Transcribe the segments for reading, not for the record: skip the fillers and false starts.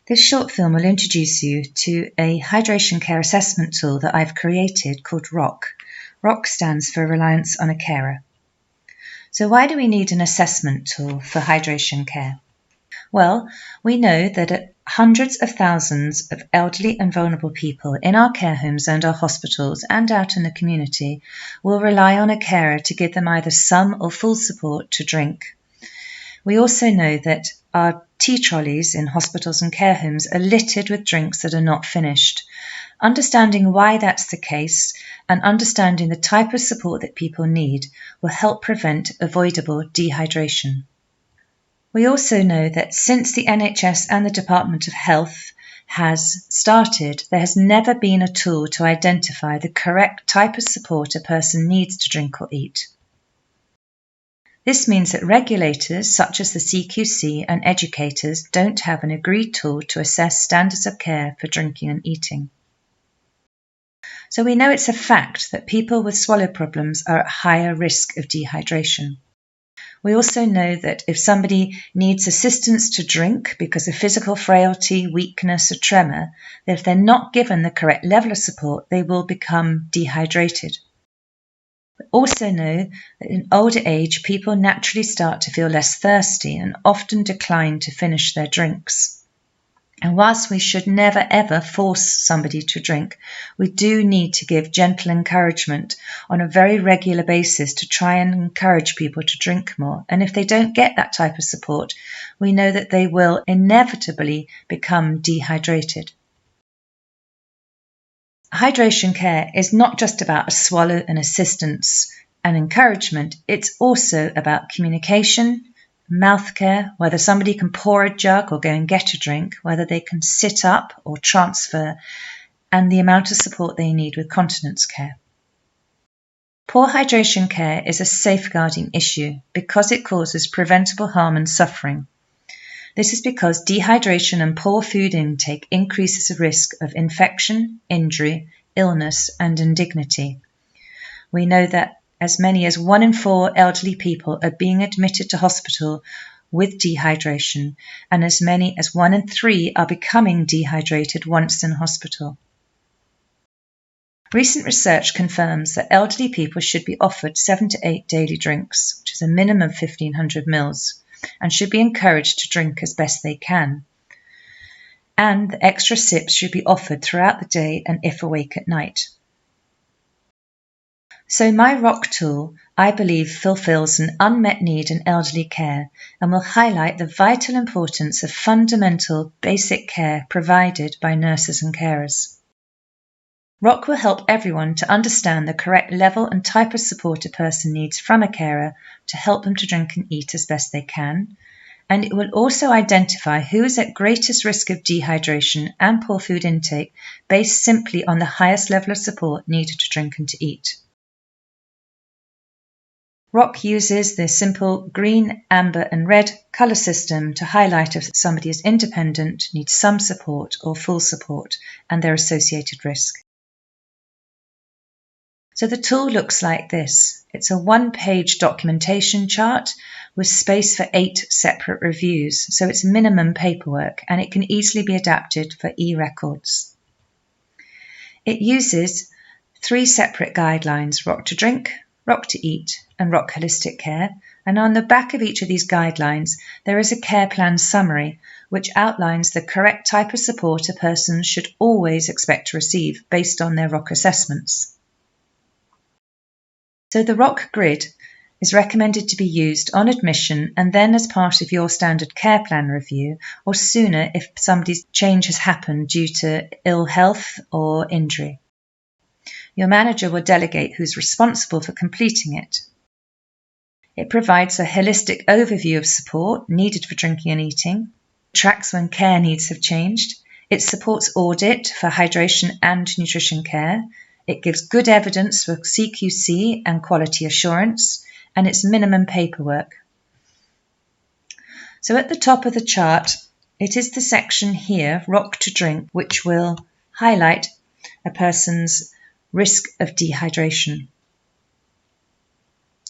This short film will introduce you to a hydration care assessment tool that I've created called ROC. ROC stands for Reliance on a Carer. So why do we need an assessment tool for hydration care? Well, we know that hundreds of thousands of elderly and vulnerable people in our care homes and our hospitals and out in the community will rely on a carer to give them either some or full support to drink. We also know that our tea trolleys in hospitals and care homes are littered with drinks that are not finished. Understanding why that's the case and understanding the type of support that people need will help prevent avoidable dehydration. We also know that since the NHS and the Department of Health has started, there has never been a tool to identify the correct type of support a person needs to drink or eat. This means that regulators such as the CQC and educators don't have an agreed tool to assess standards of care for drinking and eating. So we know it's a fact that people with swallow problems are at higher risk of dehydration. We also know that if somebody needs assistance to drink because of physical frailty, weakness, or tremor, that if they're not given the correct level of support, they will become dehydrated. We also know that in older age, people naturally start to feel less thirsty and often decline to finish their drinks. And whilst we should never ever force somebody to drink, we do need to give gentle encouragement on a very regular basis to try and encourage people to drink more. And if they don't get that type of support, we know that they will inevitably become dehydrated. Hydration care is not just about a swallow and assistance and encouragement, it's also about communication, mouth care, whether somebody can pour a jug or go and get a drink, whether they can sit up or transfer, and the amount of support they need with continence care. Poor hydration care is a safeguarding issue because it causes preventable harm and suffering. This is because dehydration and poor food intake increases the risk of infection, injury, illness, and indignity. We know that as many as 1 in 4 elderly people are being admitted to hospital with dehydration, and as many as 1 in 3 are becoming dehydrated once in hospital. Recent research confirms that elderly people should be offered 7 to 8 daily drinks, which is a minimum of 1,500 mils, and should be encouraged to drink as best they can. And the extra sips should be offered throughout the day and if awake at night. So my ROC tool, I believe, fulfills an unmet need in elderly care and will highlight the vital importance of fundamental basic care provided by nurses and carers. ROC will help everyone to understand the correct level and type of support a person needs from a carer to help them to drink and eat as best they can, and it will also identify who is at greatest risk of dehydration and poor food intake based simply on the highest level of support needed to drink and to eat. ROC uses the simple green, amber and red colour system to highlight if somebody is independent, needs some support or full support, and their associated risk. So the tool looks like this. It's a 1-page documentation chart with space for 8 separate reviews, so it's minimum paperwork and it can easily be adapted for e-records. It uses 3 separate guidelines: ROC to drink, ROC to eat and ROC holistic care, and on the back of each of these guidelines there is a care plan summary which outlines the correct type of support a person should always expect to receive based on their ROC assessments. So the ROC grid is recommended to be used on admission and then as part of your standard care plan review, or sooner if somebody's change has happened due to ill health or injury. Your manager will delegate who's responsible for completing it. It provides a holistic overview of support needed for drinking and eating, tracks when care needs have changed, it supports audit for hydration and nutrition care, it gives good evidence for CQC and quality assurance, and it's minimum paperwork. So at the top of the chart, it is the section here, ROC to drink, which will highlight a person's risk of dehydration.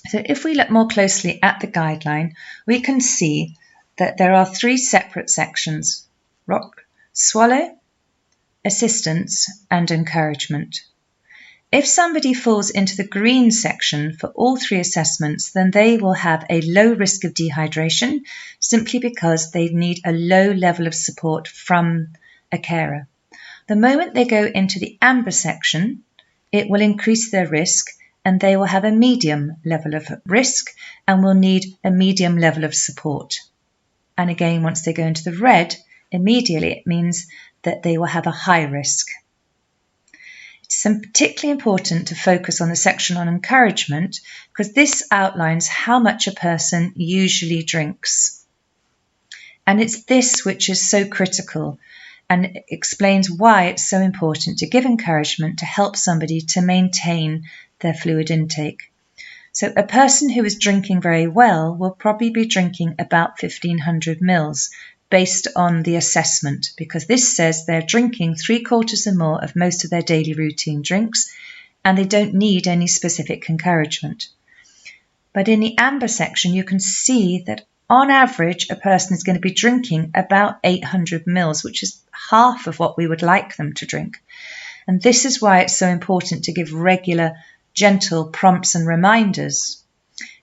So if we look more closely at the guideline, we can see that there are 3 separate sections. ROC swallow, assistance, and encouragement. If somebody falls into the green section for all three assessments, then they will have a low risk of dehydration simply because they need a low level of support from a carer. The moment they go into the amber section, it will increase their risk and they will have a medium level of risk and will need a medium level of support. And again, once they go into the red, immediately it means that they will have a high risk. It's particularly important to focus on the section on encouragement because this outlines how much a person usually drinks. And it's this which is so critical and explains why it's so important to give encouragement to help somebody to maintain their fluid intake. So a person who is drinking very well will probably be drinking about 1500 mils based on the assessment, because this says they're drinking 3/4 or more of most of their daily routine drinks and they don't need any specific encouragement. But in the amber section, you can see that on average, a person is going to be drinking about 800 mils, which is half of what we would like them to drink. And this is why it's so important to give regular, gentle prompts and reminders.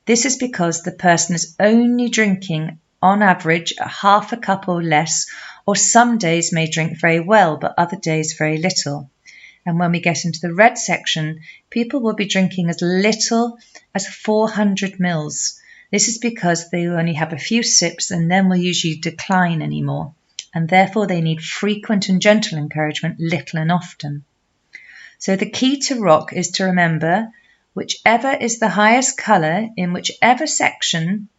This is because the person is only drinking on average a half a cup or less, or some days may drink very well, but other days very little. And when we get into the red section, people will be drinking as little as 400 mils. This is because they only have a few sips and then will usually decline anymore. And therefore they need frequent and gentle encouragement, little and often. So the key to ROC is to remember whichever is the highest colour in whichever section,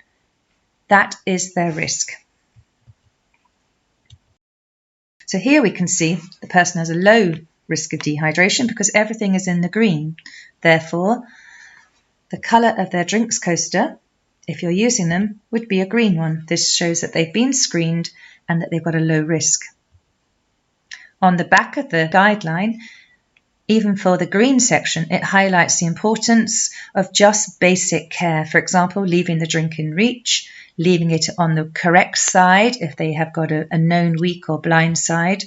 that is their risk. So here we can see the person has a low risk of dehydration because everything is in the green. Therefore, the colour of their drinks coaster, if you're using them, would be a green one. This shows that they've been screened and that they've got a low risk. On the back of the guideline, even for the green section, it highlights the importance of just basic care. For example, leaving the drink in reach, leaving it on the correct side if they have got a known weak or blind side,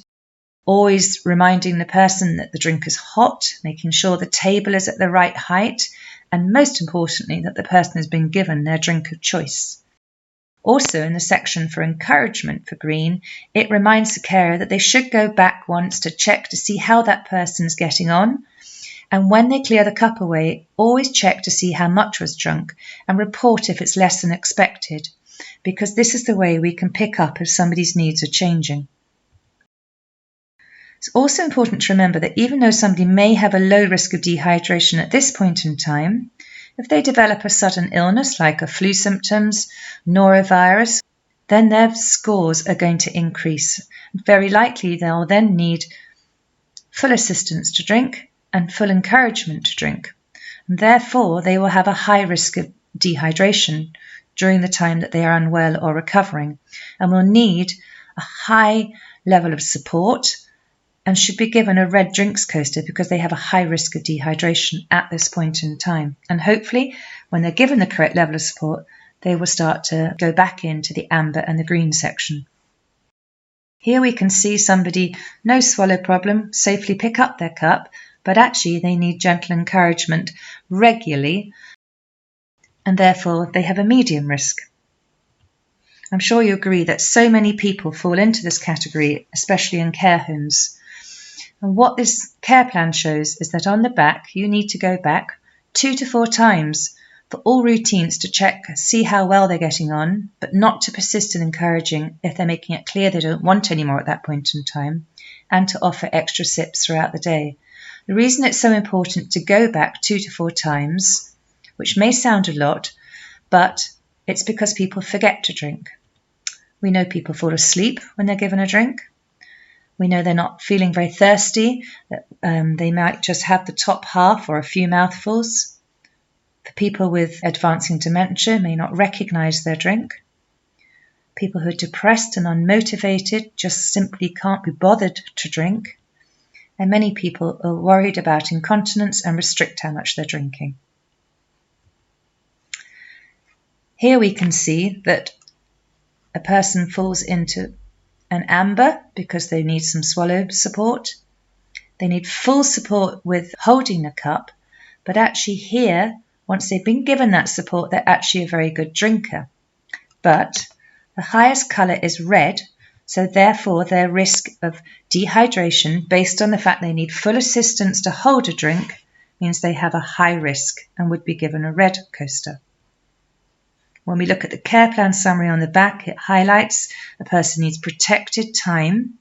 always reminding the person that the drink is hot, making sure the table is at the right height, and most importantly, that the person has been given their drink of choice. Also, in the section for encouragement for green, it reminds the carer that they should go back once to check to see how that person's getting on. And when they clear the cup away, always check to see how much was drunk and report if it's less than expected, because this is the way we can pick up if somebody's needs are changing. It's also important to remember that even though somebody may have a low risk of dehydration at this point in time, if they develop a sudden illness like a flu symptoms, norovirus, then their scores are going to increase. Very likely they'll then need full assistance to drink and full encouragement to drink. And therefore, they will have a high risk of dehydration during the time that they are unwell or recovering, and will need a high level of support and should be given a red drinks coaster because they have a high risk of dehydration at this point in time. And hopefully, when they're given the correct level of support, they will start to go back into the amber and the green section. Here we can see somebody, no swallow problem, safely pick up their cup, but actually they need gentle encouragement regularly, and therefore they have a medium risk. I'm sure you agree that so many people fall into this category, especially in care homes. And what this care plan shows is that on the back, you need to go back 2 to 4 times for all routines to check, see how well they're getting on, but not to persist in encouraging if they're making it clear they don't want any more at that point in time, and to offer extra sips throughout the day. The reason it's so important to go back 2 to 4 times, which may sound a lot, but it's because people forget to drink. We know people fall asleep when they're given a drink. We know they're not feeling very thirsty, that they might just have the top half or a few mouthfuls. For people with advancing dementia may not recognise their drink. People who are depressed and unmotivated just simply can't be bothered to drink. And many people are worried about incontinence and restrict how much they're drinking. Here we can see that a person falls into and amber because they need some swallow support. They need full support with holding the cup, but actually here, once they've been given that support, they're actually a very good drinker. But the highest colour is red, so therefore their risk of dehydration, based on the fact they need full assistance to hold a drink, means they have a high risk and would be given a red coaster. When we look at the care plan summary on the back, it highlights a person needs protected time,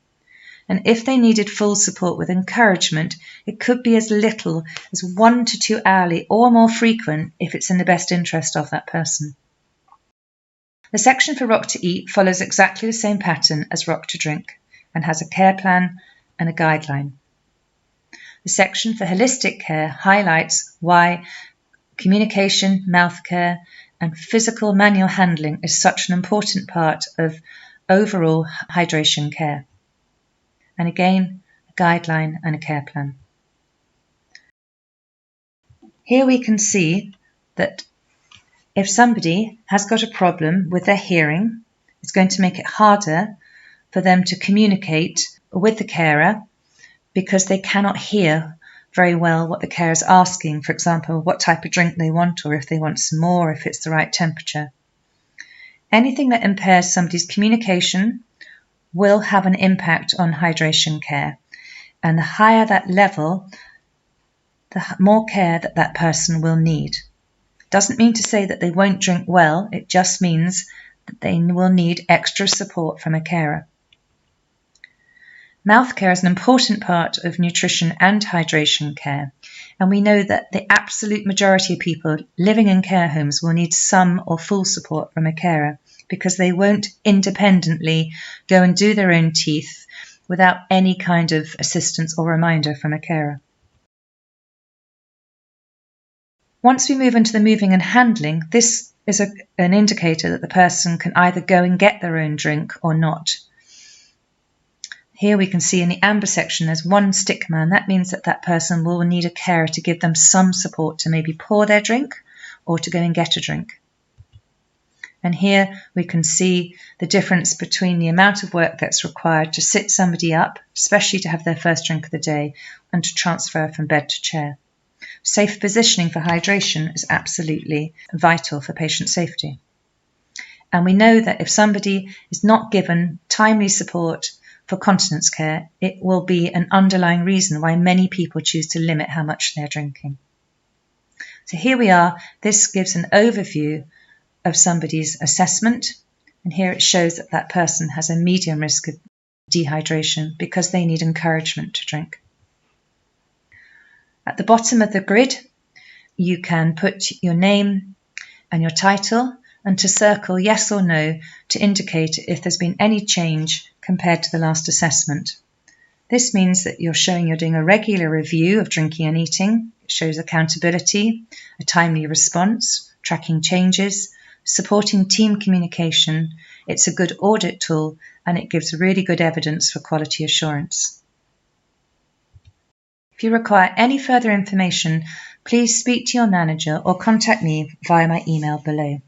and if they needed full support with encouragement, it could be as little as 1 to 2 hourly or more frequent if it's in the best interest of that person. The section for ROC to eat follows exactly the same pattern as ROC to drink and has a care plan and a guideline. The section for holistic care highlights why communication, mouth care, and physical manual handling is such an important part of overall hydration care. And again, a guideline and a care plan. Here we can see that if somebody has got a problem with their hearing, it's going to make it harder for them to communicate with the carer because they cannot hear very well what the carer is asking, for example, what type of drink they want, or if they want some more, if it's the right temperature. Anything that impairs somebody's communication will have an impact on hydration care, and the higher that level, the more care that that person will need. Doesn't mean to say that they won't drink well, it just means that they will need extra support from a carer. Mouth care is an important part of nutrition and hydration care, and we know that the absolute majority of people living in care homes will need some or full support from a carer because they won't independently go and do their own teeth without any kind of assistance or reminder from a carer. Once we move into the moving and handling, this is an indicator that the person can either go and get their own drink or not. Here we can see in the amber section there's one stick man. That means that that person will need a carer to give them some support to maybe pour their drink or to go and get a drink. And here we can see the difference between the amount of work that's required to sit somebody up, especially to have their first drink of the day, and to transfer from bed to chair. Safe positioning for hydration is absolutely vital for patient safety. And we know that if somebody is not given timely support for continence care, it will be an underlying reason why many people choose to limit how much they're drinking. So here we are. This gives an overview of somebody's assessment, and here it shows that that person has a medium risk of dehydration because they need encouragement to drink. At the bottom of the grid, you can put your name and your title, and to circle yes or no to indicate if there's been any change compared to the last assessment. This means that you're showing you're doing a regular review of drinking and eating. It shows accountability, a timely response, tracking changes, supporting team communication. It's a good audit tool, and it gives really good evidence for quality assurance. If you require any further information, please speak to your manager or contact me via my email below.